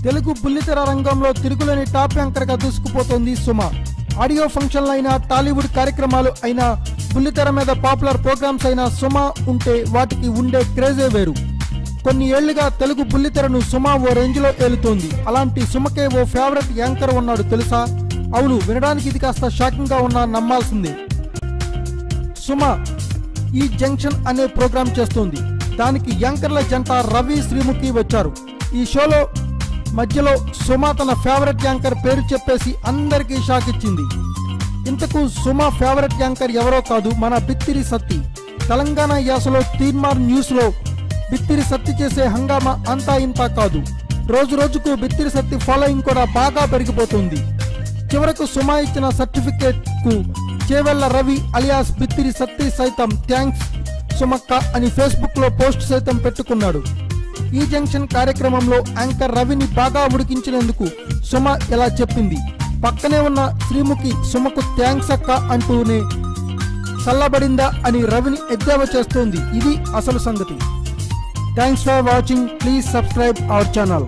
తెలుగు బుల్లితెర రంగంలో తిరుగులేని టాప్ యాంకర్గా దూసుకుపోతోంది సుమ. ఆడియో ఫంక్షన్లు అయినా, టాలీవుడ్ కార్యక్రమాలు అయినా, బుల్లితెర మీద పాపులర్ ప్రోగ్రామ్స్ అయినా సుమ ఉంటే వాటికి ఉండే క్రేజే వేరు. కొన్ని ఏళ్లుగా తెలుగు బుల్లితెరను సుమ ఓ రేంజ్లో ఏలుతోంది. అలాంటి సుమకే ఓ ఫేవరెట్ యాంకర్ ఉన్నాడు తెలుసా? అవును, వినడానికి ఇది కాస్త షాకింగ్ గా ఉన్నా నమ్మాల్సిందే. సుమ ఈ జంక్షన్ అనే ప్రోగ్రాం చేస్తోంది. దానికి యాంకర్ల జంట రవి, శ్రీముఖి వచ్చారు. ఈ షోలో మధ్యలో సుమ తన ఫేవరెట్ యాంకర్ పేరు చెప్పేసి అందరికీ షాక్ ఇచ్చింది. ఇంతకు సుమ ఫేవరెట్ యాంకర్ ఎవరో కాదు, మన బిత్తిరి సత్తి. తెలంగాణ యాసలో తీన్మార్ న్యూస్ లో బిత్తిరి సత్తి చేసే హంగామా అంతా ఇంతా కాదు. రోజు రోజుకు బిత్తిరి సత్తి ఫాలోయింగ్ కూడా బాగా పెరిగిపోతుంది. చివరకు సుమ ఇచ్చిన సర్టిఫికేట్ కు చేవెళ్ల రవి అలియాస్ బిత్తిరి సత్తి సైతం థ్యాంక్స్ సుమక్క అని ఫేస్బుక్ లో పోస్ట్ సైతం పెట్టుకున్నాడు. ఈ జంక్షన్ కార్యక్రమంలో యాంకర్ రవిని బాగా ఉడికించినందుకు సుమ ఇలా చెప్పింది. పక్కనే ఉన్న శ్రీముఖి సుమకు థ్యాంక్స్ అక్క అంటూనే చల్లబడిందా అని రవిని ఎద్దేవా చేస్తోంది. ఇది అసలు సంగతి. Thanks for watching. Please subscribe our channel.